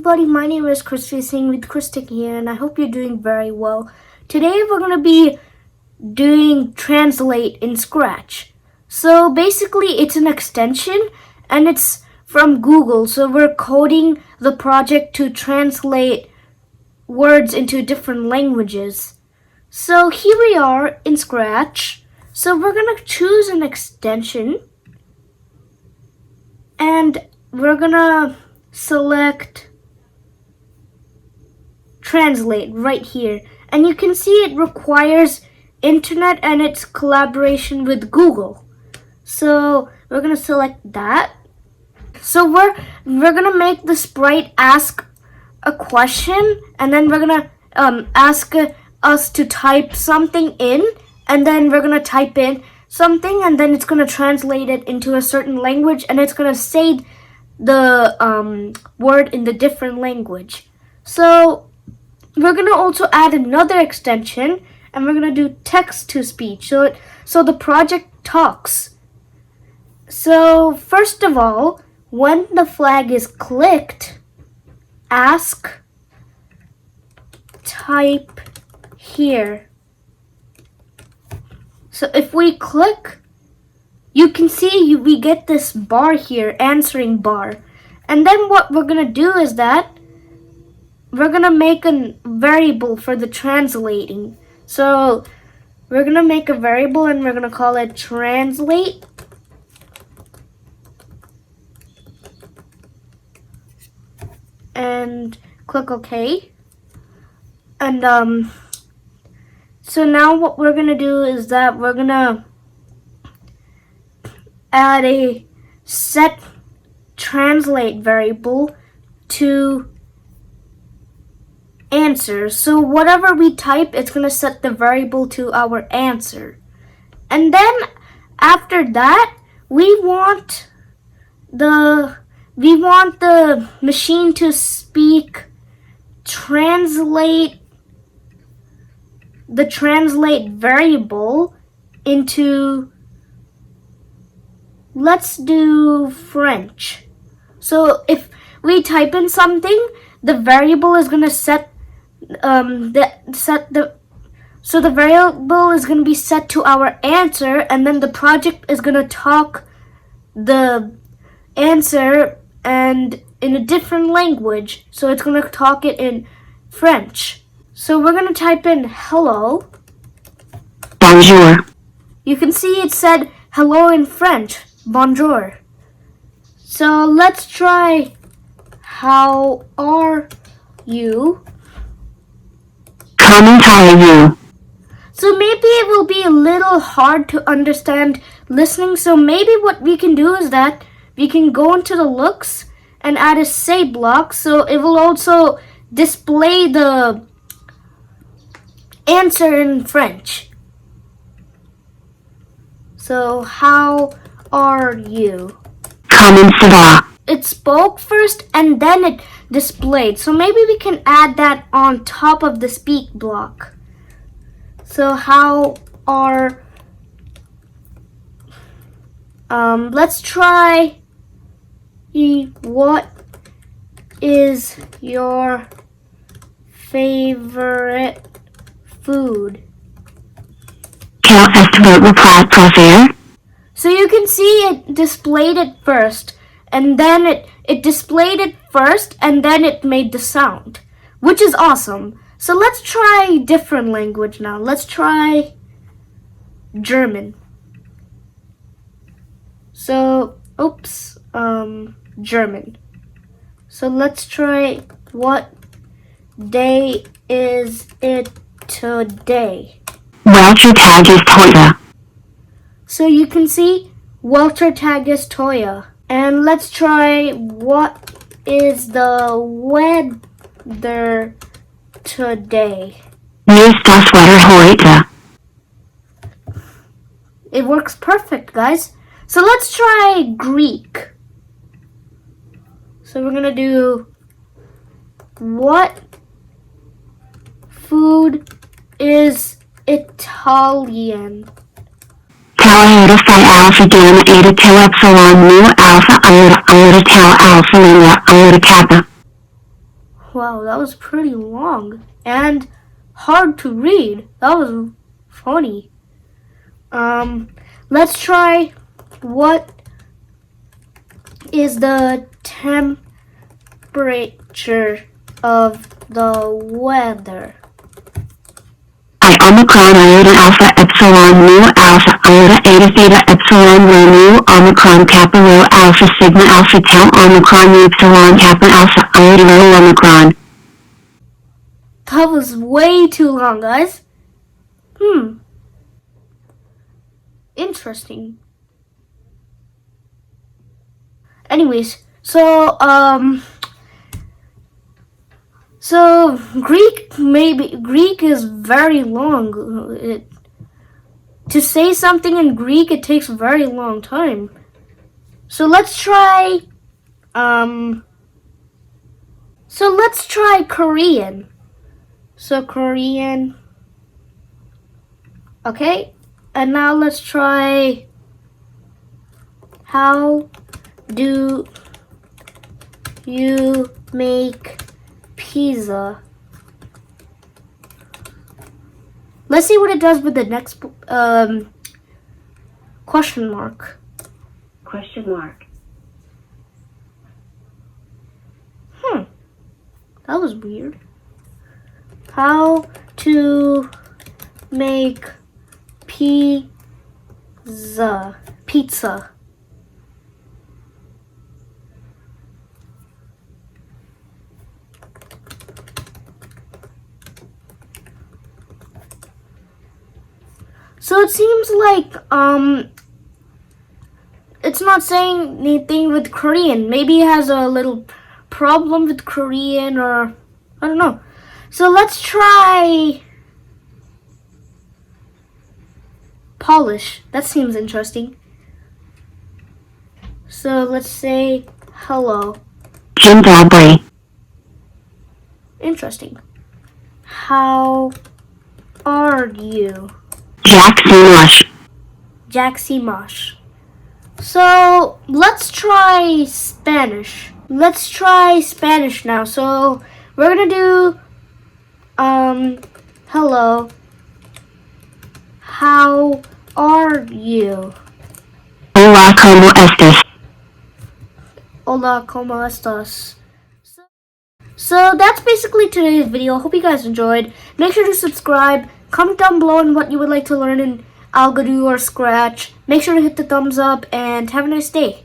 everybody, my name is Christy Singh with Christic here, and I hope you're doing very well. Today we're going to be doing Translate in Scratch. So basically it's an extension and it's from Google, so we're coding the project to translate words into different languages. So here we are in Scratch. So we're going to choose an extension and we're going to select Translate right here, and you can see it requires internet and it's collaboration with Google. So we're gonna select that. So we're gonna make the sprite ask a question, and then we're gonna ask us to type something in, and then we're gonna type in something, and then it's gonna translate it into a certain language, and it's gonna say the word in the different language. So we're going to also add another extension, and we're going to do text to speech, so the project talks. So first of all, when the flag is clicked, ask type here. So if we click, you can see we get this bar here, answering bar. And then what we're going to do is that we're going to make a variable for the translating. So we're going to make a variable and we're going to call it translate. And click OK. And so now what we're going to do is that we're going to add a set translate variable to answer. So whatever we type, it's going to set the variable to our answer. And then after that, we want the machine to speak translate variable into, let's do French. So if we type in something, the variable is going to set so the variable is going to be set to our answer, and then the project is going to talk the answer and in a different language. So it's going to talk it in French. So we're going to type in hello. Bonjour. You can see it said hello in French. Bonjour. So let's try how are you? Comment are you? So maybe it will be a little hard to understand listening. So maybe what we can do is that we can go into the looks and add a say block. So it will also display the answer in French. So how are you? Comment ça va? It spoke first and then it displayed. So maybe we can add that on top of the speak block. So how are, let's try, what is your favorite food? Quel est votre plat préféré? So you can see it displayed it first, and then it displayed it first, and then it made the sound, which is awesome. So let's try different language now. Let's try German. So, German. So let's try, what day is it today? Welcher Tag ist heute? So you can see Welcher Tag ist heute. And let's try, what is the weather today? Wie ist das Wetter heute? It works perfect, guys. So let's try Greek. So we're gonna do, what food is Italian? Tau Eta Phi Alpha Gamma Eta Tau Epsilon Mu Alpha Iota Iota Tau Alpha Lima Iota Kappa. Wow, that was pretty long and hard to read. That was funny. Let's try what is the temperature of the weather. I Omicron iota alpha epsilon mu alpha iota eta theta epsilon rho mu Omicron kappa rho alpha sigma alpha tau Omicron mu epsilon kappa alpha iota rho Omicron. That was way too long, guys. Interesting. Anyways, so Greek is very long. To say something in Greek, it takes a very long time. So let's try Korean. So Korean. Okay. And now let's try, how do you make pizza? Let's see what it does with the next question mark. Question mark. That was weird. How to make pizza. So it seems like it's not saying anything with Korean. Maybe it has a little problem with Korean, or I don't know. So let's try Polish. That seems interesting. So let's say hello. Dzień dobry. Interesting. How are you? Jak si masz? So let's try Spanish. Let's try Spanish now. So we're gonna do hello. How are you? Hola, ¿cómo estás? Hola, ¿cómo estás? So that's basically today's video. Hope you guys enjoyed. Make sure to subscribe. Comment down below on what you would like to learn in Algodo or Scratch. Make sure to hit the thumbs up and have a nice day.